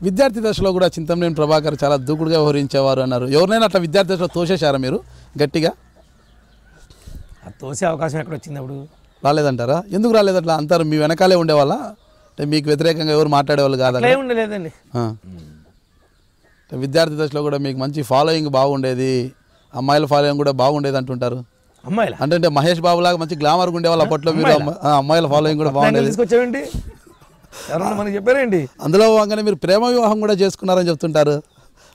విద్యార్థి దశలో కూడా చింతమనేని ప్రభాకర్ చాలా దూకుడుగా వ్యవహరించేవారు అన్నారు. ఎవరినైనా అట్లా విద్యార్థి దశలో తోసేశారా మీరు గట్టిగా? తోసే అవకాశం ఎక్కడ వచ్చింది అప్పుడు? రాలేదంటారా? ఎందుకు రాలేదు అట్లా అంటారు? మీ వెనకాలే ఉండేవాళ్ళ? అంటే మీకు వ్యతిరేకంగా ఎవరు మాట్లాడేవాళ్ళు కాదా? ఉండలేదండి. విద్యార్థి దశలో కూడా మీకు మంచి ఫాలోయింగ్ బాగుండేది, అమ్మాయిల ఫాలోయింగ్ కూడా బాగుండేది అంటుంటారు. అమ్మాయిల అంటే మహేష్ బాబు లాగా మంచి గ్లామర్గా ఉండేవాళ్ళు అప్పట్లో. మీరు అమ్మాయిల ఫాలోయింగ్ కూడా బాగుండేది. తీసుకొచ్చామండి, ఎవరన్నా మనకి చెప్పారండి. అందులో భాగంగానే మీరు ప్రేమ వివాహం కూడా చేసుకున్నారని చెప్తుంటారు.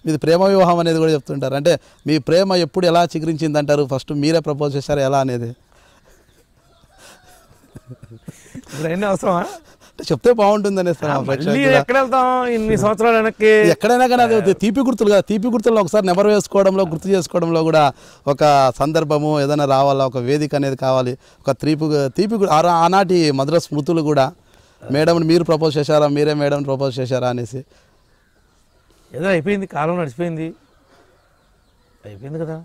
మీది ప్రేమ వివాహం అనేది కూడా చెప్తుంటారు. అంటే మీ ప్రేమ ఎప్పుడు ఎలా చిగురించింది అంటారు? ఫస్ట్ మీరే ప్రపోజ్ చేశారు ఎలా అనేది అవసరమా చెప్తే బాగుంటుంది అనేసి. ఎక్కడ వెళ్తాం ఇన్ని సంవత్సరాలు వెనక్కి? ఎక్కడైనా కానీ అది తీపి గుర్తులు కదా. తీపి గుర్తుల్లో ఒకసారి నెమరు వేసుకోవడంలో, గుర్తు చేసుకోవడంలో కూడా ఒక సందర్భము ఏదైనా రావాలా, ఒక వేదిక అనేది కావాలి. ఒక తీపి ఆనాటి మధుర స్మృతులు కూడా. మేడంని మీరు ప్రపోజ్ చేశారా, మీరే మేడం ప్రపోజ్ చేశారా అనేసి? ఏదో అయిపోయింది, కాలం నడిచిపోయింది, అయిపోయింది కదా.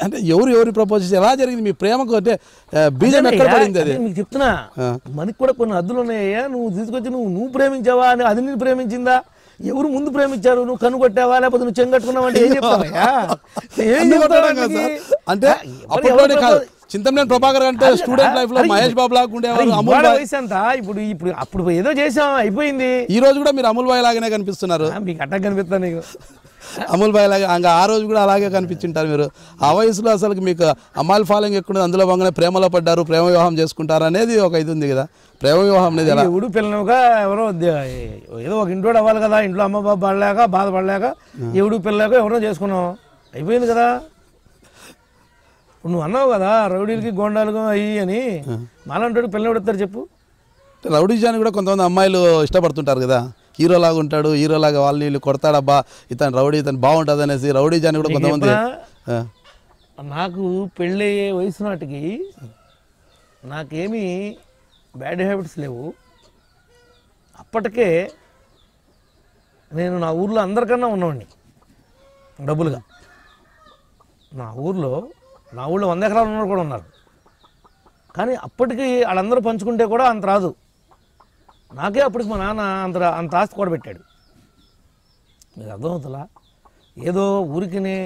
అంటే ఎవరు ప్రపోజ్ చేసి ఎలా జరిగింది మీ ప్రేమకు? అంటే బీజం ఎక్కడ పడింది? అది మీకు చెప్తున్నా. మనకి కూడా కొన్ని హద్దులు ఉన్నాయ్యా. నువ్వు తీసుకొచ్చి నువ్వు ప్రేమించావా అని, అది నేను ప్రేమించిందా? ఎవరు ముందు ప్రేమించారు? నువ్వు కనుగొట్టావా, లేకపోతే నువ్వు చెంగట్టుకున్నావు అంటే ఏం చెప్తావయ్యా? అంటే అప్పట్లోనే కాదు, చింతమనేని ప్రభాకర్ అంటే స్టూడెంట్ లైఫ్ లో మహేష్ బాబు లాగా ఉండేవారు. వయసు అంతా ఇప్పుడు అప్పుడు ఏదో చేసాం, అయిపోయింది. ఈ రోజు కూడా మీరు అమూల్ బాయ్ లాగానే కనిపిస్తున్నారు. మీకు అట్టా కనిపిస్తాను నీకు. అమూల్ బాయ్ లాగా ఇంకా ఆ రోజు కూడా అలాగే కనిపించింటారు మీరు. ఆ వయసులో అసలు మీకు అమ్మాయిల ఫాలోయింగ్ ఎక్కువ, అందులో భాగంగానే ప్రేమలో పడ్డారు, ప్రేమ వివాహం చేసుకుంటారు అనేది ఒక ఇది ఉంది కదా. ప్రేమ వివాహం అనేది ఎలా? ఎవడు పిల్లనుగా ఎవరో ఏదో ఒక ఇంట్లో అవ్వాలి కదా, ఇంట్లో అమ్మ బాబు పడలేక బాధపడలేక ఎవడు పిల్లలేక ఎవరో చేసుకున్నాం, అయిపోయింది కదా. నువ్వు అన్నావు కదా రౌడీలకి గోండాలకు అయ్యి అని, మాలాంటి పిల్లలు పెడతారు చెప్పు. రౌడీజాన్ని కూడా కొంతమంది అమ్మాయిలు ఇష్టపడుతుంటారు కదా. హీరోలాగా ఉంటాడు, హీరోలాగా వాళ్ళు వీళ్ళు కొడతాడబ్బా, ఇతను రౌడీ, ఇతను బాగుంటుంది అనేసి రౌడీజాన్ని కూడా కొంతమంది. నాకు పెళ్ళయ్యే వయసు నాటికి నాకేమీ బ్యాడ్ హ్యాబిట్స్ లేవు. అప్పటికే నేను నా ఊర్లో అందరికన్నా ఉన్నవాడిని డబ్బులుగా. నా ఊళ్ళో 100 ఎకరాలు ఉన్నవారు కూడా ఉన్నారు. కానీ అప్పటికి వాళ్ళందరూ పంచుకుంటే కూడా అంత రాదు. నాకే అప్పటికి మా నాన్న అంత ఆస్తి కూడా పెట్టాడు. మీకు అర్థమవుతుందా? ఏదో ఊరికినే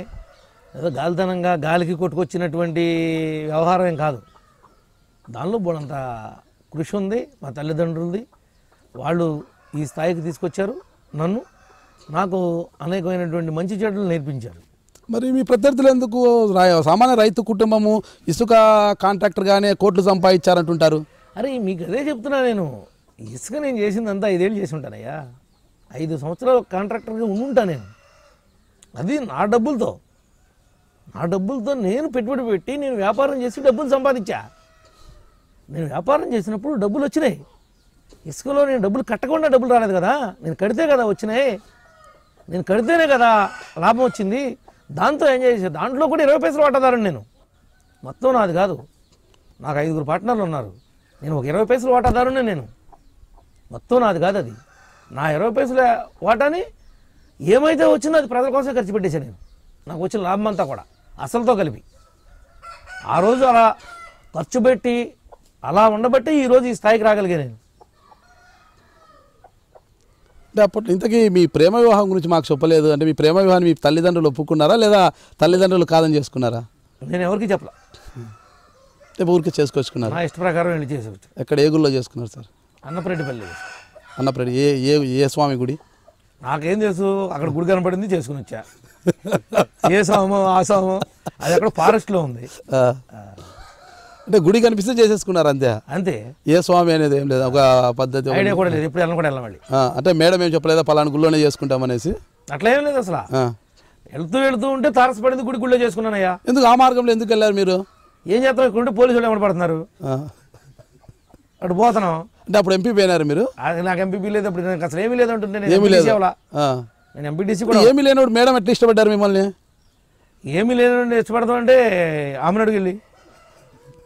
ఏదో గాలితనంగా గాలికి కొట్టుకొచ్చినటువంటి వ్యవహారం ఏం కాదు. దానిలో బోడంత కృషి ఉంది మా తల్లిదండ్రులది. వాళ్ళు ఈ స్థాయికి తీసుకొచ్చారు నన్ను. నాకు అనేకమైనటువంటి మంచి చెడులు నేర్పించారు. మరి మీ ప్రత్యర్థులు ఎందుకు సామాన్య రైతు కుటుంబము, ఇసుక కాంట్రాక్టర్గానే కోట్లు సంపాదించారంటుంటారు? అరే మీకు అదే చెప్తున్నా నేను. ఇసుక నేను చేసిందంతా 5 ఏళ్ళు చేసి ఉంటానయ్యా. 5 సంవత్సరాలు కాంట్రాక్టర్గా ఉండుంటా నేను. అది నా డబ్బులతో నేను పెట్టుబడి పెట్టి నేను వ్యాపారం చేసి డబ్బులు సంపాదించా. నేను వ్యాపారం చేసినప్పుడు డబ్బులు వచ్చినాయి. ఇసుకలో నేను డబ్బులు కట్టకుండా డబ్బులు రాలేదు కదా, నేను కడితే కదా వచ్చినాయి. నేను కడితేనే కదా లాభం వచ్చింది. దాంతో ఎంజాయ్ చేశాను. దాంట్లో కూడా 20 పైసలు వాటాదారని నేను. మొత్తం నాది కాదు, నాకు 5 పార్ట్నర్లు ఉన్నారు. నేను ఒక 20 పైసలు వాటాదారునే నేను. మొత్తం నాది కాదు అది. నా 20 పైసల వాటాని ఏమైతే వచ్చిందో అది ప్రజల కోసం ఖర్చు పెట్టేశాను నేను. నాకు వచ్చిన లాభం అంతా కూడా అసలుతో కలిపి. ఆ రోజు అలా ఖర్చు పెట్టి అలా ఉండబట్టి ఈరోజు ఈ స్థాయికి రాగలిగా నేను. అంటే అప్పట్లో ఇంతకీ మీ ప్రేమ వివాహం గురించి మాకు చెప్పలేదు. అంటే మీ ప్రేమ వివాహాన్ని మీ తల్లిదండ్రులు ఒప్పుకున్నారా, లేదా తల్లిదండ్రులు కాదని చేసుకున్నారా? నేను ఎవరికి చెప్పలా. అంటే ఊరికి చేసుకొచ్చుకున్నారు? నా ఇష్ట ప్రకారం వెళ్ళి చేసుకోవచ్చు. ఎక్కడ ఏ గుళ్ళో చేసుకున్నారు సార్? అన్నపరెడ్డిపల్లి. అన్నపరెడ్డి ఏ స్వామి గుడి? నాకేం తెలుసు, అక్కడ గుడి కనపడింది చేసుకుని వచ్చా. ఏ స్వామో ఆ స్వామో అది అక్కడ ఫారెస్ట్లో ఉంది. అంటే గుడి కనిపిస్తే చేసేసుకున్నారు అంతే? అంతే. ఏ స్వామి అనేది ఏం లేదు, ఒక పద్ధతి ఐడియా కూడా లేదు. ఇప్పుడు వెళ్ళడం కూడా వెళ్ళాలి. అంటే మేడం ఏం చెప్పలేదా పలానా గుళ్ళోనే చేసుకుంటామనేసి? అట్లా ఏం లేదు అసలు. వెళ్తూ ఉంటే తారసపడింది గుడిలో చేసుకున్నానయ్యా. ఎందుకు ఆ మార్గంలో ఎందుకు వెళ్ళారు మీరు? ఏం చేస్తాం, ఇక్కడ ఉంటే పోలీసులు ఎవరు పడుతున్నారు, అటు పోతున్నాం. అంటే అప్పుడు ఎంపీ పోయినారు మీరు? నాకు ఎంపీ లేదు అప్పుడు, నాకు అసలు ఏమీ లేదు అంటుంటే ఏమీ లేదు. నేను ఎంపీటీసీ కూడా. ఏమీ లేనప్పుడు మేడం ఎట్లా ఇష్టపడ్డారు మిమ్మల్ని? ఏమీ లేనండి ఇష్టపడతాం అంటే ఆమెను అడుగు వెళ్ళి,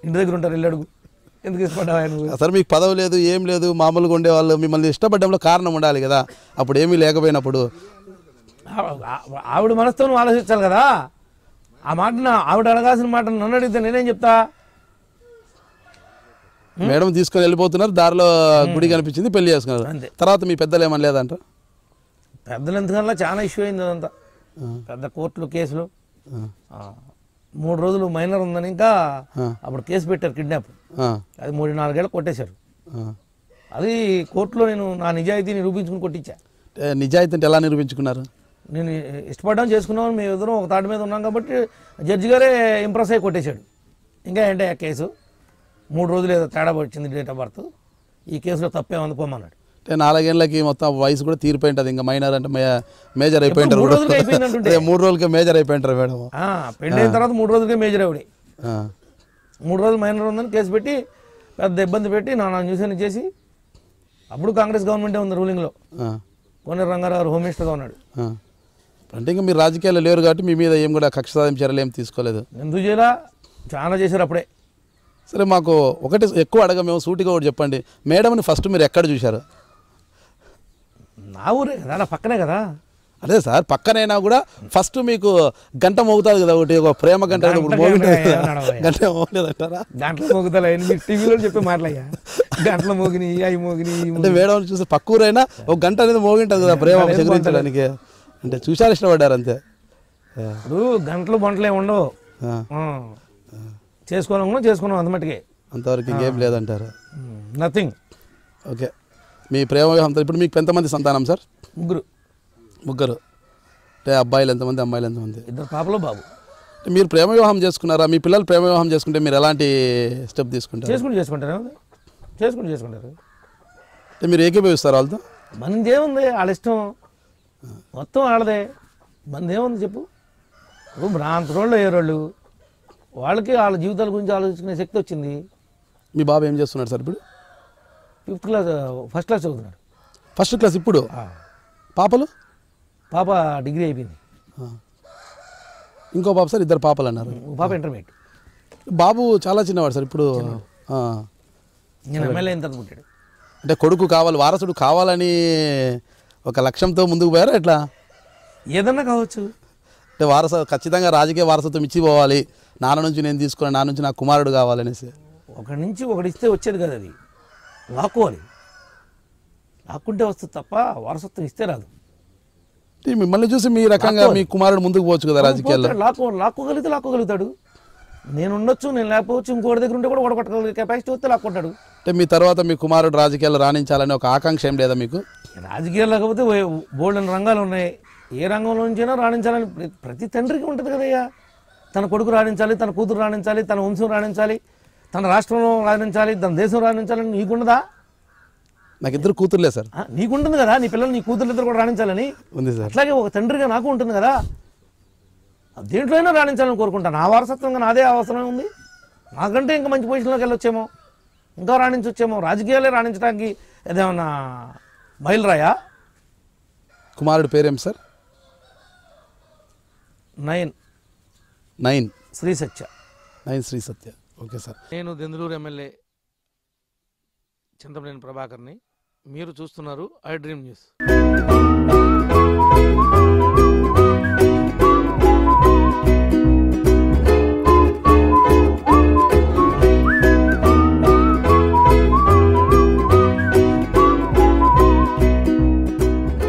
ఇంటి దగ్గర ఉంటారు వెళ్ళి అడుగు, ఎందుకు ఇష్టపడ్డావా నువ్వు? అసలు మీకు పదవి లేదు ఏం లేదు, మామూలుగా ఉండేవాళ్ళు. మిమ్మల్ని ఇష్టపడడంలో కారణం ఉండాలి కదా, అప్పుడు ఏమీ లేకపోయినప్పుడు. ఆవిడ మనసుతో నువ్వు ఆలోచించాలి కదా. ఆ మాట ఆవిడ అడగాల్సిన మాట నన్ను అడిగితే నేనేం చెప్తా? మేడం తీసుకొని వెళ్ళిపోతున్నారు, దారిలో గుడి కనిపించింది, పెళ్లి చేసుకున్నారు. అంతే. తర్వాత మీ పెద్దలు ఏమని లేదంట? పెద్దలు ఎంతకన్నా చాలా ఇష్యూ అయింది అదంతా. పెద్ద కోర్టులు కేసులు. 3 రోజులు మైనర్ ఉందని ఇంకా అప్పుడు కేసు పెట్టారు, కిడ్నాప్. అది 3-4 ఏళ్ళు కొట్టేశారు. అది కోర్టులో నేను నా నిజాయితీ నిరూపించుకుని కొట్టించా. నిజాయితీ అంటే ఎలా నిరూపించుకున్నారు? నేను ఇష్టపడ్డాం చేసుకున్నామని మేము ఇద్దరం ఒక తాటి మీద ఉన్నాం కాబట్టి జడ్జి గారే ఇంప్రెస్ అయ్యి కొట్టేశాడు. ఇంకా ఏంటంటే ఆ కేసు 3 రోజులు ఏదో తేడా వచ్చింది డేట్ ఆఫ్ బర్త్, ఈ కేసులో తప్పే అందుకోమన్నాడు. అంటే 4 ఏళ్ళకి మొత్తం వయసు కూడా తీరిపోయి ఉంటుంది, ఇంకా మైనర్ అంటే మేజర్ అయిపోయింటారు. 3 రోజులకి అయిపోయిందంటుంటే 3 రోజులకే మేజర్ అయిపోయింటారు మేడం. పెళ్ళి అయిన తర్వాత 3 రోజులకే మేజర్ ఆవిడ. 3 రోజులు మైనర్ ఉందని కేసు పెట్టి పెద్ద ఇబ్బంది పెట్టి నాన్న న్యూస్ చేసి, అప్పుడు కాంగ్రెస్ గవర్నమెంటే ఉంది రూలింగ్లో. కోనేరు రంగారావు హోమ్ మినిస్టర్గా ఉన్నాడు. అంటే ఇంకా మీరు రాజకీయాలు లేరు కాబట్టి మీ మీద ఏం కూడా కక్ష సాధింపు చర్యలు ఏం తీసుకోలేదు. ఎందుకు చేయాలా, చాలా చేశారు అప్పుడే. సరే, మాకు ఒకటి ఎక్కువ అడగమేమో, సూటిగా ఒకటి చెప్పండి. మేడంని ఫస్ట్ మీరు ఎక్కడ చూశారు? నా ఊరే కదా, నా పక్కనే కదా. అదే సార్, పక్కనైనా కూడా ఫస్ట్ మీకు గంట మోగుతుంది కదా, ఒకటి ఒక ప్రేమ గంట మోగుంటుంది కదా, గంట మోగలేదంటారా? గంటలు మోగుతా మీరు టీవీలో చెప్పి మాట్లాయ్యా, గంటలు మోగిని అవి మోగిని. అంటే మేడం చూస్తే పక్క ఊరైనా ఒక గంట అనేది మోగింటుంది కదా ప్రేమ సేకరించడానికి, అంటే చూశారు, ఇష్టపడ్డారు అంతే. ఇప్పుడు గంటలు బంటలే ఉండవు, చేసుకున్నాం అంతమట్టుకే, అంతవరకు ఇంకేం లేదంటారు. నథింగ్. ఓకే, మీ ప్రేమ వివాహంతో ఇప్పుడు మీకు ఎంతమంది సంతానం సార్? ముగ్గురు. అంటే అబ్బాయిలు ఎంతమంది, అమ్మాయిలు ఎంతమంది? 2 పాపలు బాబు. మీరు ప్రేమ వివాహం చేసుకున్నారా? మీ పిల్లలు ప్రేమ వివాహం చేసుకుంటే మీరు ఎలాంటి స్టెప్ తీసుకుంటారు? చేసుకుంటారు. అంటే మీరు ఏకీభవిస్తారు వాళ్ళతో? మనది ఏముంది, వాళ్ళ ఇష్టం మొత్తం వాళ్ళదే, మనది ఏముంది చెప్పు. ఇప్పుడు భ్రాంతి రోళ్ళు అయ్యేరోళ్ళు, వాళ్ళకి వాళ్ళ జీవితాల గురించి ఆలోచించుకునే శక్తి వచ్చింది. మీ బాబు ఏం చేస్తున్నాడు సార్ ఇప్పుడు? 5th క్లాస్, ఫస్ట్ క్లాస్ చదువుతున్నాడు. ఫస్ట్ క్లాస్ ఇప్పుడు. పాపలు? పాప డిగ్రీ అయిపోయింది. ఇంకో పాప సార్? 2 పాపలు అన్నారు. పాప ఇంటర్మీడియట్. బాబు చాలా చిన్నవాడు సార్ ఇప్పుడు. నేను ఎమ్మెల్యే అయిన తర్వాత పుట్టాడు. అంటే కొడుకు కావాలి, వారసుడు కావాలని ఒక లక్ష్యంతో ముందుకు పోయారా ఎట్లా? ఏదన్నా కావచ్చు. అంటే ఖచ్చితంగా రాజకీయ వారసత్వం ఇచ్చిపోవాలి, నాన్న నుంచి నేను తీసుకుని, నా నుంచి నా కుమారుడు కావాలనేసి. ఒకటి నుంచి ఒకటి ఇస్తే వచ్చేది కదా, అది లాక్కోవాలి. లాక్కుంటే వస్తుంది తప్ప వారసత్వం ఇస్తే రాదు. మిమ్మల్ని చూసి మీ రకంగా మీ కుమారుడు ముందుకు పోవచ్చు కదా రాజకీయాల్లో. లాక్కోగలుగుతాడు. నేను ఉండొచ్చు, నేను లేకపోవచ్చు, ఇంకోటి దగ్గర ఉంటే కూడా ఓడగొట్టగలిగే కెపాసిటీ వస్తే లాక్కుంటాడు. అంటే మీ తర్వాత మీ కుమారుడు రాజకీయాల్లో రాణించాలని ఒక ఆకాంక్ష ఏం లేదా మీకు? రాజకీయాలు లేకపోతే బోల్డెన్ రంగాలు ఉన్నాయి, ఏ రంగంలో నుంచైనా రాణించాలని ప్రతి తండ్రికి ఉంటుంది కదయ్యా. తన కొడుకు రాణించాలి, తన కూతురు రాణించాలి, తన వంశం రాణించాలి, తన రాష్ట్రంలో రాణించాలి, తన దేశం రాణించాలని నీకుండదా? నాకు 2 కూతుర్లే సార్. నీకుంటుంది కదా, నీ పిల్లలు నీ కూతుర్లు ఇద్దరు కూడా రాణించాలని ఉంది సార్. అట్లాగే ఒక తండ్రిగా నాకు ఉంటుంది కదా, దేంట్లో అయినా రాణించాలని కోరుకుంటాను. నా వారసత్వంగా నాదే అవసరం ఉంది. నాకంటే ఇంకా మంచి పొజిషన్లోకి వెళ్ళొచ్చేమో, ఇంకా రాణించొచ్చేమో. రాజకీయాలే రాణించడానికి ఏదేమన్నా మైలురాయా? కుమారుడు పేరేం sir? 9 Sri Satya. 9 Sri Satya. Okay sir. నేను దెందులూరు ఎమ్మెల్యే చింతమనేని ప్రభాకర్ని. మీరు చూస్తున్నారు ఐ డ్రీమ్ న్యూస్.